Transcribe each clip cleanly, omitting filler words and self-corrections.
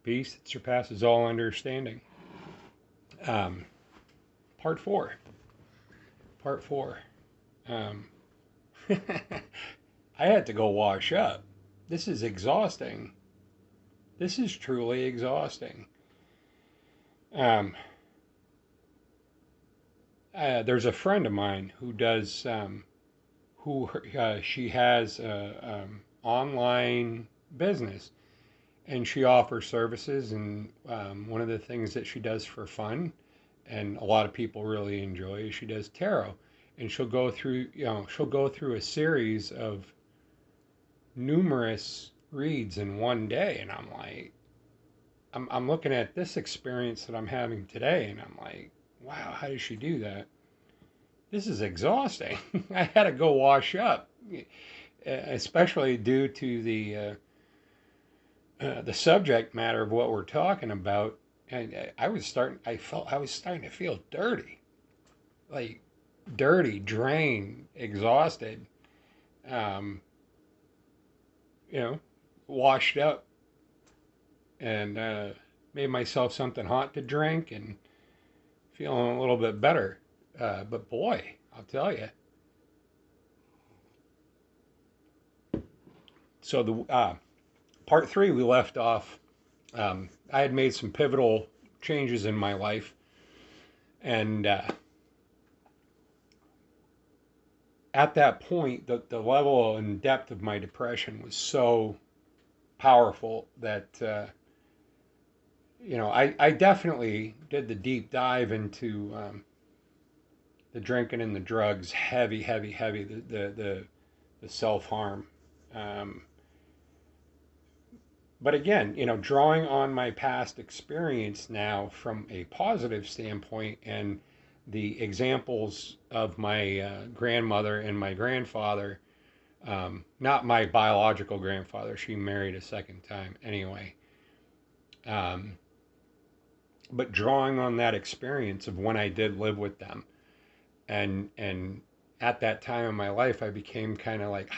Peace that surpasses all understanding. Um, part four. Part four. Um, I had to go wash up. This is exhausting. This is truly exhausting. Um, there's a friend of mine who does, who she has a online business, and she offers services. And one of the things that she does for fun, and a lot of people really enjoy, is she does tarot. And she'll go through a series of numerous reads in one day, and I'm like, I'm looking at this experience that I'm having today, and I'm like, wow, how does she do that? This is exhausting. I had to go wash up, especially due to the subject matter of what we're talking about. And I felt I was starting to feel dirty, like dirty, drained, exhausted, um, you know, washed up, and made myself something hot to drink and feeling a little bit better. But boy, I'll tell you. So the part three, we left off. I had made some pivotal changes in my life, and at that point, the level and depth of my depression was so powerful that I definitely did the deep dive into the drinking and the drugs, heavy, heavy, heavy, the self harm. Um, but again, drawing on my past experience now from a positive standpoint, and the examples of my grandmother and my grandfather, not my biological grandfather, she married a second time anyway. Um, but drawing on that experience of when I did live with them, and at that time in my life, I became kind of like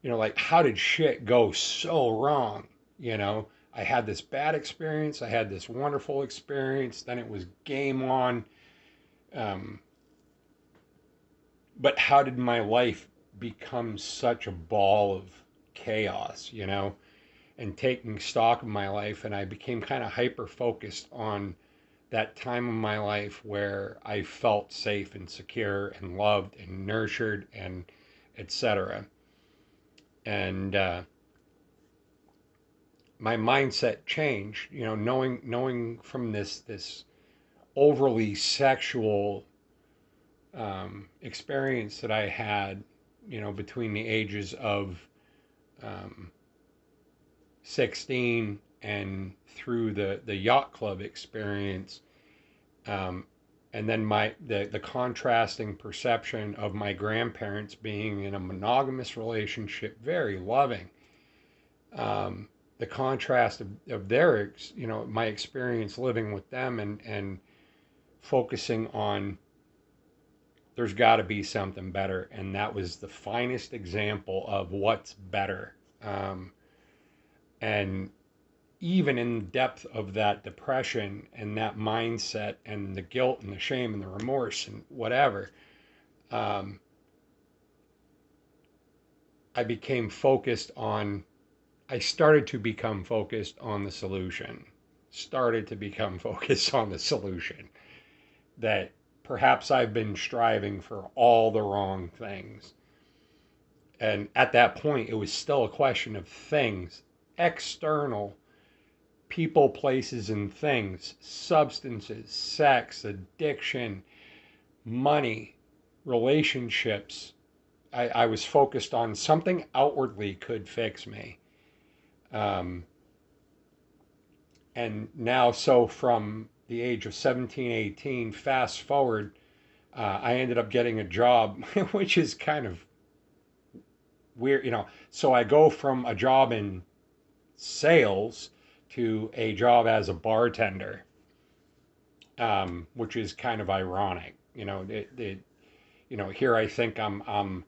like how did shit go so wrong? I had this bad experience, I had this wonderful experience, then it was game on. Um, but how did my life become such a ball of chaos? And taking stock of my life, and I became kind of hyper focused on that time of my life where I felt safe and secure and loved and nurtured and etc. And my mindset changed, knowing from this overly sexual experience that I had, between the ages of um, 16 and through the yacht club experience. Um, and then the contrasting perception of my grandparents being in a monogamous relationship, very loving. Um, the contrast of their, my experience living with them, and focusing on there's got to be something better, and that was the finest example of what's better. And even in the depth of that depression and that mindset and the guilt and the shame and the remorse and whatever, um, I became focused on, I started to become focused on the solution, started to become focused on the solution that perhaps I've been striving for all the wrong things. And at that point, it was still a question of things, external people, places, and things, substances, sex, addiction, money, relationships. I was focused on something outwardly could fix me. Um, and now, so from the age of 17, 18, fast forward, I ended up getting a job, which is kind of weird, So I go from a job in sales to a job as a bartender, which is kind of ironic. Here I think I'm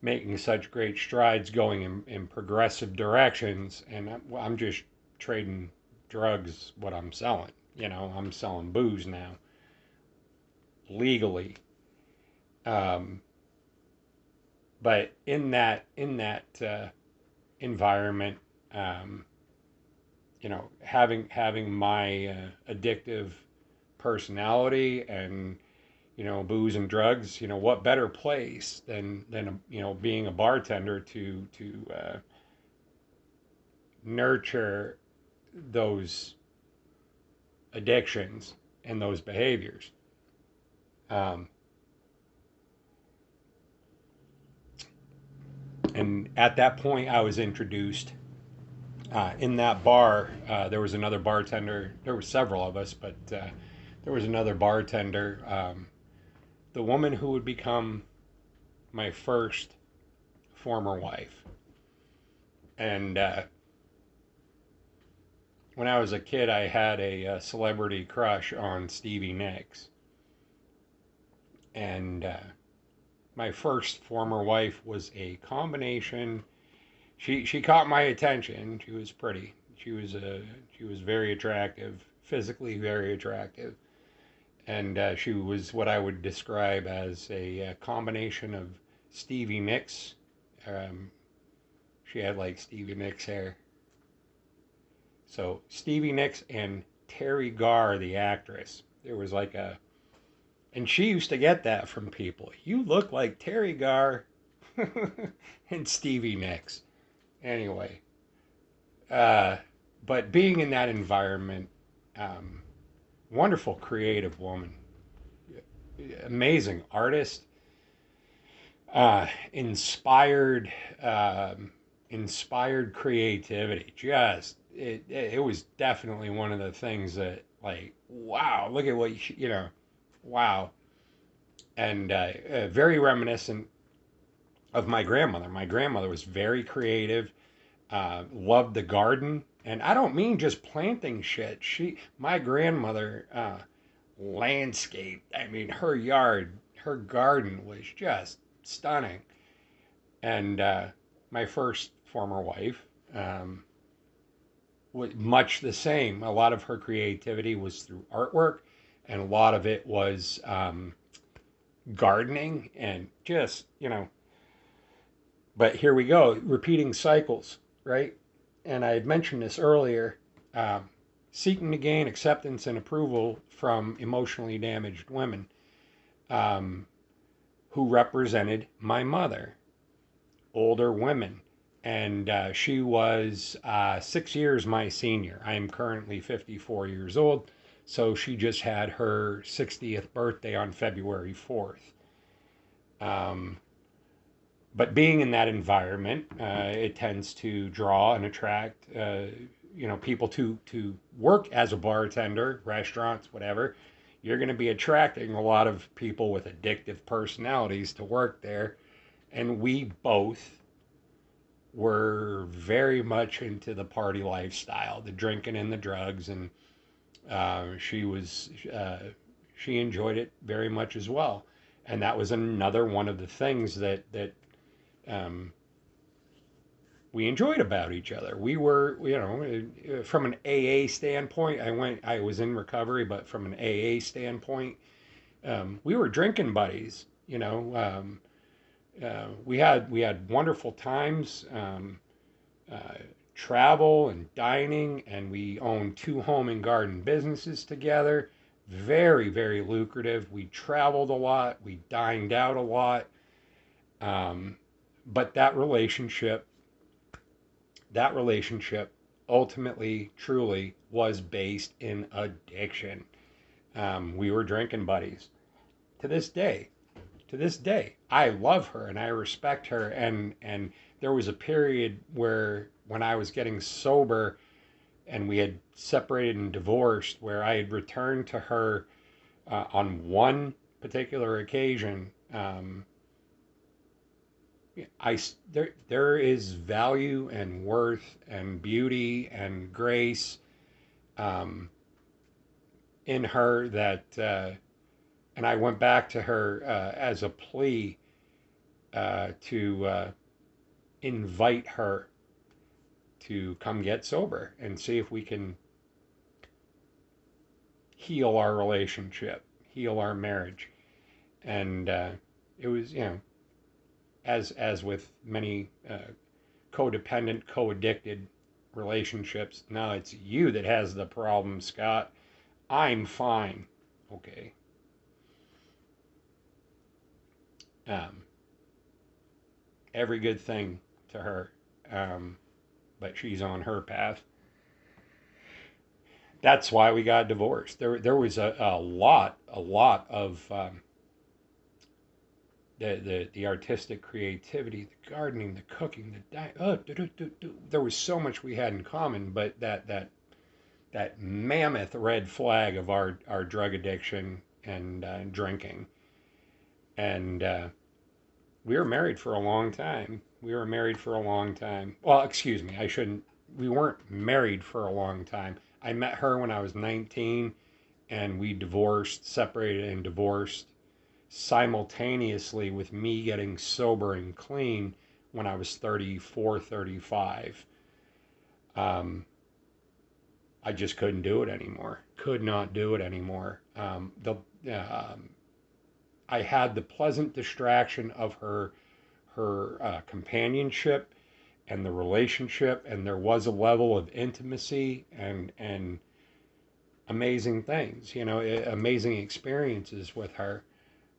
making such great strides going in progressive directions, and I'm just trading drugs what I'm selling. I'm selling booze now legally. Um, but in that environment, um, having my addictive personality and booze and drugs, what better place than being a bartender to nurture those addictions and those behaviors. Um, and at that point, I was introduced in that bar. There was another bartender. There were several of us, but there was another bartender. The woman who would become my first former wife. And when I was a kid, I had a celebrity crush on Stevie Nicks. And my first former wife was a combination. She caught my attention. She was pretty. She was very attractive, physically very attractive, and she was what I would describe as a combination of Stevie Nicks. Um, she had like Stevie Nicks hair. So Stevie Nicks and Terry Garr, the actress. There was like a, and she used to get that from people. You look like Terry Garr and Stevie Nicks. Anyway, uh, but being in that environment, um, wonderful creative woman, amazing artist, inspired, inspired creativity. Just it was definitely one of the things that like wow, look at what wow, and very reminiscent of my grandmother. My grandmother was very creative, loved the garden, and I don't mean just planting shit. My grandmother, landscape. I mean, her yard, her garden was just stunning. And my first former wife um, was much the same. A lot of her creativity was through artwork, and a lot of it was gardening and just, but here we go, repeating cycles, right? And I had mentioned this earlier. Um, Seeking to gain acceptance and approval from emotionally damaged women um, who represented my mother, older women. And she was 6 years my senior. I am currently 54 years old. So she just had her 60th birthday on February 4th. Um, but being in that environment, it tends to draw and attract, people to work as a bartender, restaurants, whatever. You're going to be attracting a lot of people with addictive personalities to work there, and we both were very much into the party lifestyle, the drinking and the drugs, and she enjoyed it very much as well, and that was another one of the things that um, we enjoyed about each other. We were, from an AA standpoint, I was in recovery, but from an AA standpoint, we were drinking buddies. We had wonderful times, uh, travel and dining, and we owned two home and garden businesses together. Very, very lucrative. We traveled a lot. We dined out a lot. Um, but that relationship ultimately, truly was based in addiction. We were drinking buddies. To this day, I love her and I respect her. And there was a period where when I was getting sober and we had separated and divorced, where I had returned to her on one particular occasion. There is value and worth and beauty and grace um, in her that and I went back to her as a plea to invite her to come get sober and see if we can heal our relationship, heal our marriage. And it was, as with many codependent, co-addicted relationships, no, it's you that has the problem, Scott. I'm fine. Okay. Um, every good thing to her, but she's on her path. That's why we got divorced. There was a lot of the artistic creativity, the gardening, the cooking, there was so much we had in common, but that mammoth red flag of our drug addiction and drinking. And we were married for a long time. We were married for a long time. Well, excuse me, I shouldn't. We weren't married for a long time. I met her when I was 19, and we divorced, separated and divorced simultaneously with me getting sober and clean when I was 34, 35. I just couldn't do it anymore. Could not do it anymore. I had the pleasant distraction of her companionship and the relationship, and there was a level of intimacy and amazing things, amazing experiences with her.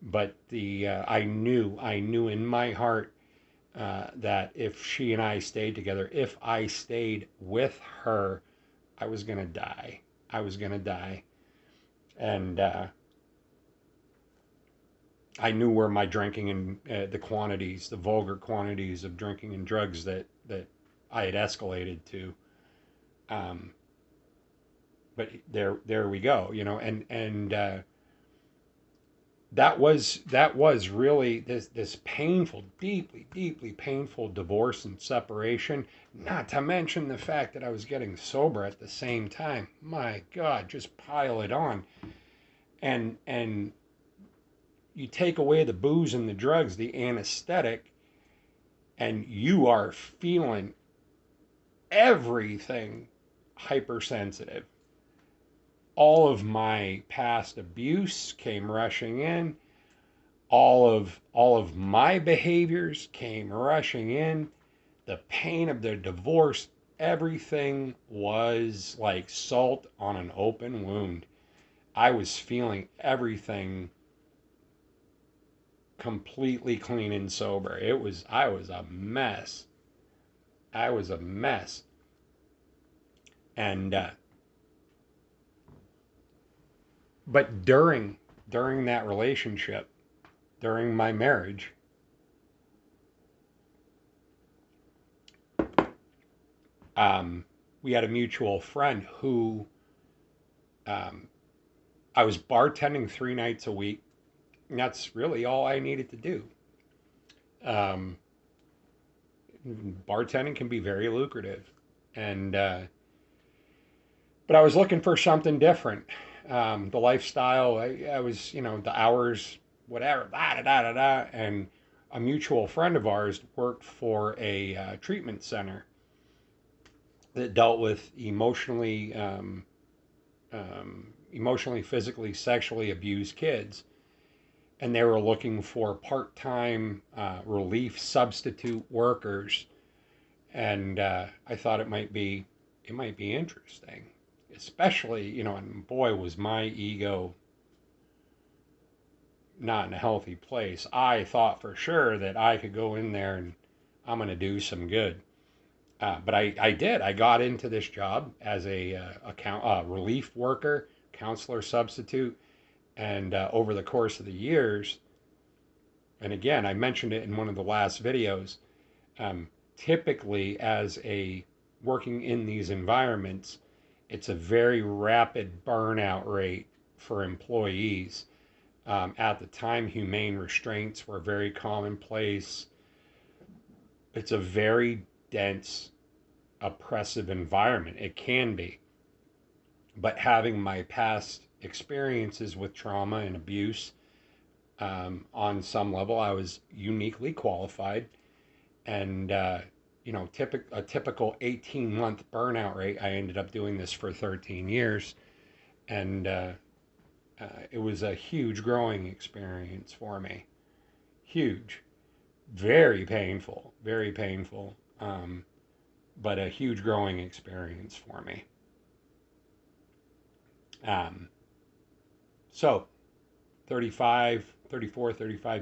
But I knew in my heart that if she and I stayed together, if I stayed with her, I was gonna die. I was gonna die, and I knew where my drinking and the quantities, the vulgar quantities of drinking and drugs that I had escalated to. Um, but there we go, and that was really this painful, deeply painful divorce and separation. Not to mention the fact that I was getting sober at the same time. My God, just pile it on, and you take away the booze and the drugs, the anesthetic, and you are feeling everything hypersensitive. All of my past abuse came rushing in. All of my behaviors came rushing in. The pain of the divorce, everything was like salt on an open wound. I was feeling everything completely clean and sober. I was a mess. I was a mess. And but during that relationship, during my marriage, we had a mutual friend who um, I was bartending 3 nights a week. And that's really all I needed to do. Um, Bartending can be very lucrative, and but I was looking for something different. The lifestyle, I was, the hours, whatever, da da da da da, and a mutual friend of ours worked for a treatment center that dealt with emotionally, physically, sexually abused kids, and they were looking for part-time relief substitute workers, and I thought it might be interesting, especially, and boy, was my ego not in a healthy place. I thought for sure that I could go in there and I'm going to do some good. But I did. I got into this job as a relief worker, counselor substitute, and over the course of the years, and again, I mentioned it in one of the last videos, typically as a working in these environments, it's a very rapid burnout rate for employees. At the time, humane restraints were very commonplace. It's a very dense, oppressive environment. It can be. But having my past experiences with trauma and abuse, on some level, I was uniquely qualified. And, a typical 18-month burnout rate. I ended up doing this for 13 years, and it was a huge growing experience for me. Huge, very painful, but a huge growing experience for me. Um, so, 35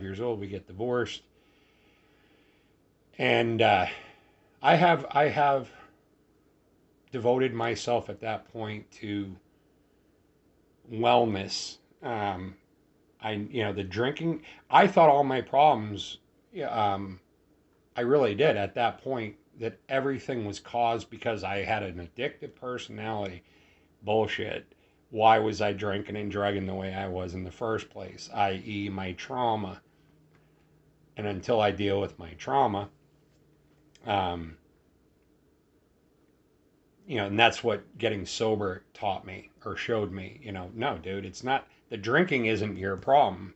years old, we get divorced, and I have devoted myself at that point to wellness. The drinking. I thought all my problems. Yeah, I really did at that point. That everything was caused because I had an addictive personality. Bullshit. Why was I drinking and drugging the way I was in the first place? I.e., my trauma. And until I deal with my trauma, um, and that's what getting sober taught me or showed me. No, dude, it's not. The drinking isn't your problem.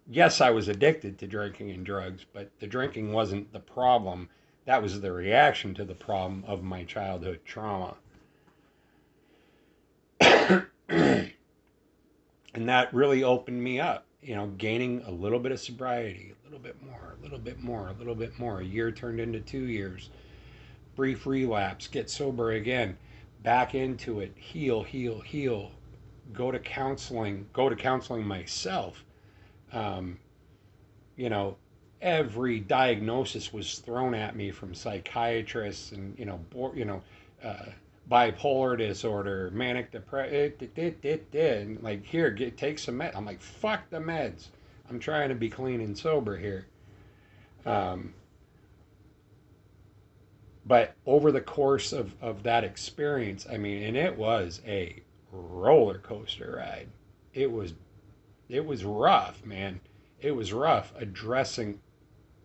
Yes, I was addicted to drinking and drugs, but the drinking wasn't the problem. That was the reaction to the problem of my childhood trauma. And that really opened me up, gaining a little bit of sobriety, a little bit more, a little bit more, a little bit more. A year turned into 2 years. Brief relapse, get sober again, back into it, heal, heal, heal. Go to counseling myself. Um, you know, every diagnosis was thrown at me from psychiatrists and uh, bipolar disorder, manic depression. And like, here, take some meds. I'm like, fuck the meds. I'm trying to be clean and sober here. Um, but over the course of that experience, I mean, and it was a roller coaster ride. It was it was rough, man. It was rough addressing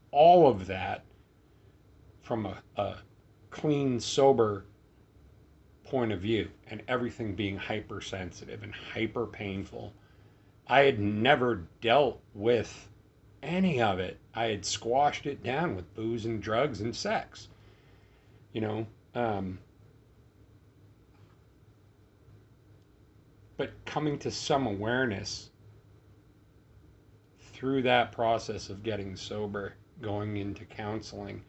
all of that from a clean, sober point of view, and everything being hypersensitive and hyper painful. I had never dealt with any of it. I had squashed it down with booze and drugs and sex, you know. Um, but coming to some awareness through that process of getting sober, going into counseling,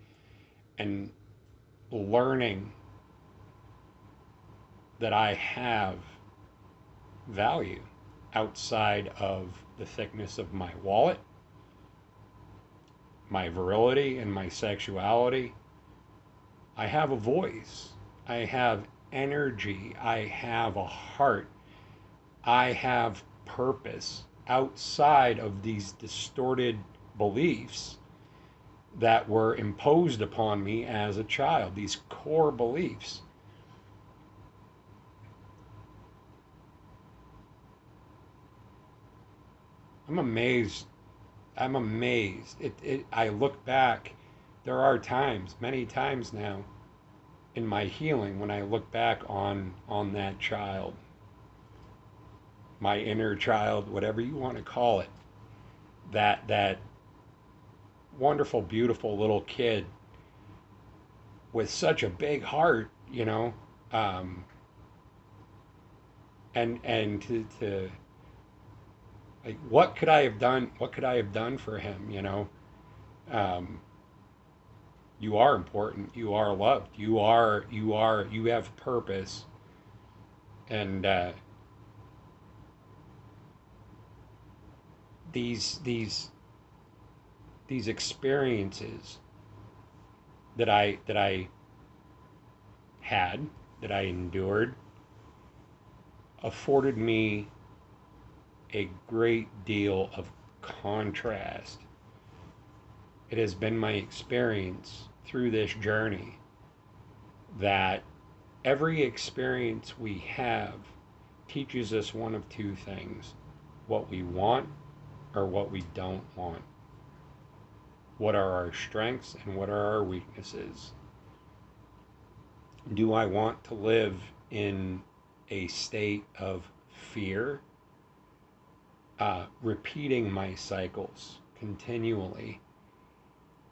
and learning that I have value outside of the thickness of my wallet, my virility, and my sexuality. I have a voice. I have energy. I have a heart. I have purpose outside of these distorted beliefs that were imposed upon me as a child, these core beliefs. I'm amazed. I'm amazed. I look back, there are times, many times now, in my healing when I look back on that child, my inner child, whatever you want to call it, that wonderful, beautiful little kid with such a big heart, um, and to like, what could I have done? What could I have done for him? Um, you are important. You are loved. You have purpose, and these these experiences that I had, that I endured, afforded me a great deal of contrast. It has been my experience through this journey that every experience we have teaches us one of two things: what we want or what we don't want. What are our strengths and what are our weaknesses? Do I want to live in a state of fear, repeating my cycles continually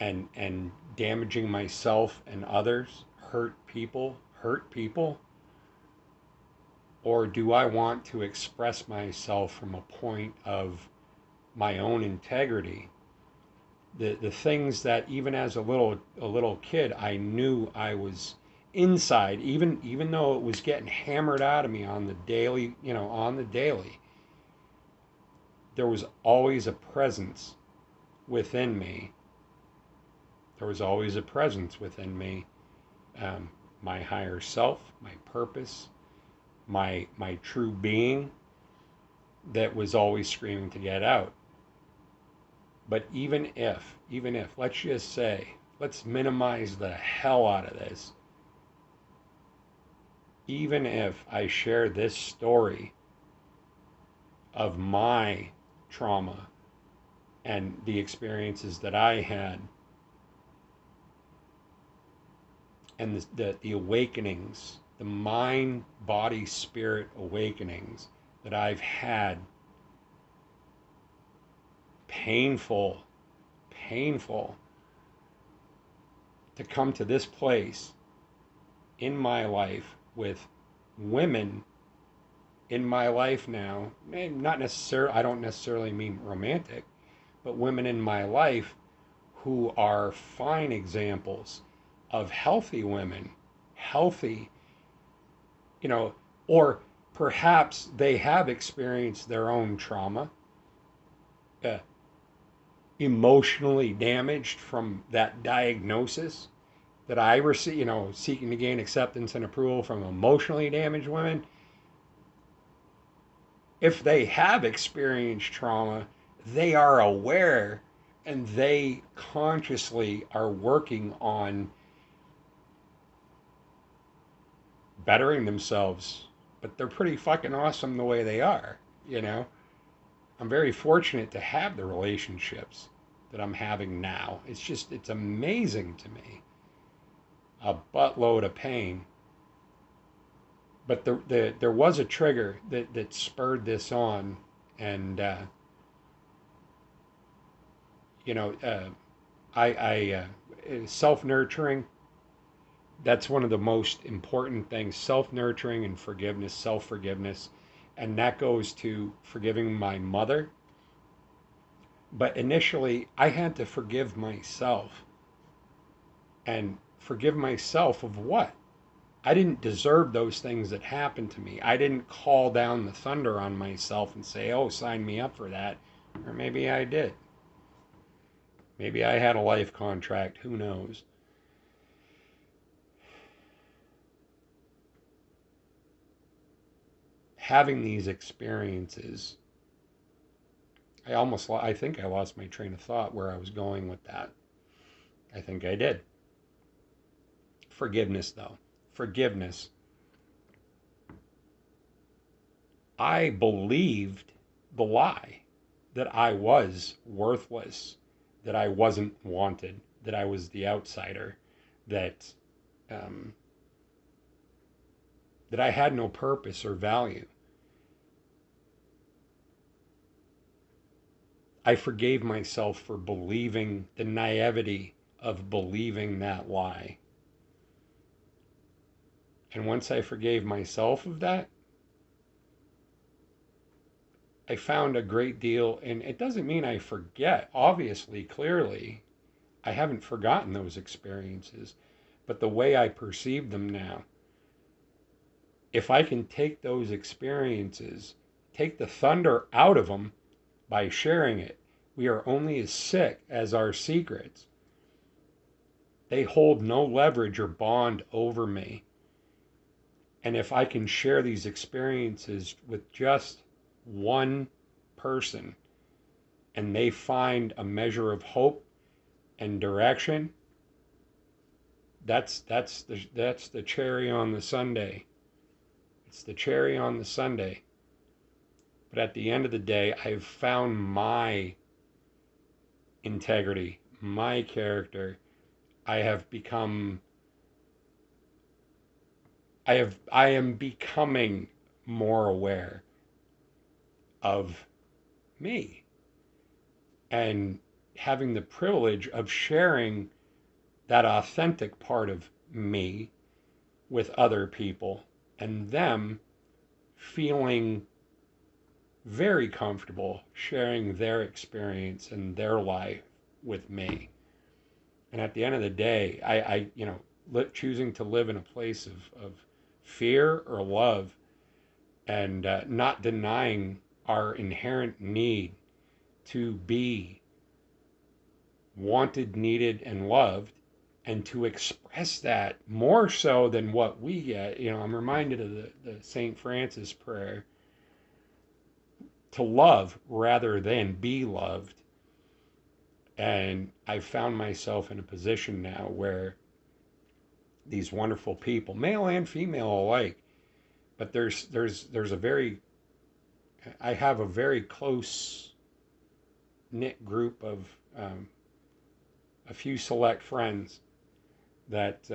and damaging myself and others, hurt people, or do I want to express myself from a point of my own integrity? The things that even as a little kid I knew I was inside, even though it was getting hammered out of me on the daily, there was always a presence within me. There was always a presence within me. My higher self, my purpose, my true being that was always screaming to get out. But even if, let's just say, let's minimize the hell out of this. Even if I share this story of my trauma and the experiences that I had and the awakenings, the mind, body, spirit awakenings that I've had, painful, painful, to come to this place in my life with women in my life now, not necessarily, I don't necessarily mean romantic, but women in my life who are fine examples of healthy women, healthy, you know, or perhaps they have experienced their own trauma, uh, emotionally damaged from that diagnosis that I received, seeking to gain acceptance and approval from emotionally damaged women. If they have experienced trauma, they are aware and they consciously are working on bettering themselves, but they're pretty fucking awesome the way they are, you know? I'm very fortunate to have the relationships that I'm having now. It's amazing to me. A buttload of pain. But there was a trigger that spurred this on, and you know, I self nurturing. That's one of the most important things: self nurturing and forgiveness, self forgiveness, and that goes to forgiving my mother. But initially, I had to forgive myself, and forgive myself of what? I didn't deserve those things that happened to me. I didn't call down the thunder on myself and say, oh, sign me up for that. Or maybe I did. Maybe I had a life contract. Who knows? Having these experiences, I think I lost my train of thought where I was going with that. I think I did. Forgiveness, though. Forgiveness. I believed the lie that I was worthless, that I wasn't wanted, that I was the outsider, that um, that I had no purpose or value. I forgave myself for believing the naivety of believing that lie. And once I forgave myself of that, I found a great deal, and it doesn't mean I forget, obviously, clearly. I haven't forgotten those experiences, but the way I perceive them now, if I can take those experiences, take the thunder out of them by sharing it, we are only as sick as our secrets. They hold no leverage or bond over me. And if I can share these experiences with just one person and they find a measure of hope and direction, that's the cherry on the sundae. It's the cherry on the sundae. But at the end of the day, I've found my integrity, my character. I have become I am becoming more aware of me. And having the privilege of sharing that authentic part of me with other people and them feeling very comfortable sharing their experience and their life with me. And at the end of the day, choosing to live in a place of fear or love, and not denying our inherent need to be wanted, needed, and loved, and to express that more so than what we get. I'm reminded of the St. Francis prayer, to love rather than be loved. And I've found myself in a position now where these wonderful people, male and female alike, but there's a very, I have a very close knit group of a few select friends that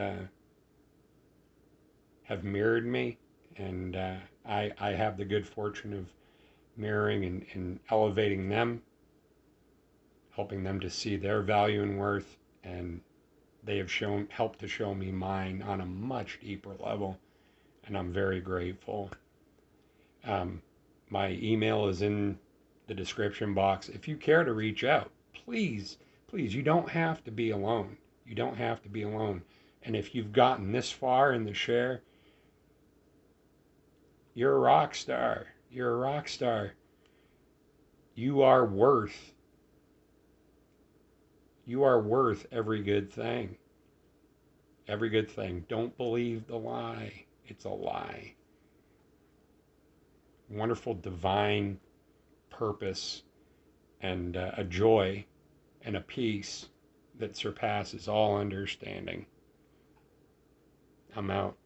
have mirrored me, and I have the good fortune of mirroring and elevating them, helping them to see their value and worth, and they have helped to show me mine on a much deeper level, and I'm very grateful. My email is in the description box. If you care to reach out, please, please, you don't have to be alone. You don't have to be alone. And if you've gotten this far in the share, you're a rock star. You're a rock star. You are worth every good thing. Every good thing. Don't believe the lie. It's a lie. Wonderful divine purpose, and a joy and a peace that surpasses all understanding. I'm out.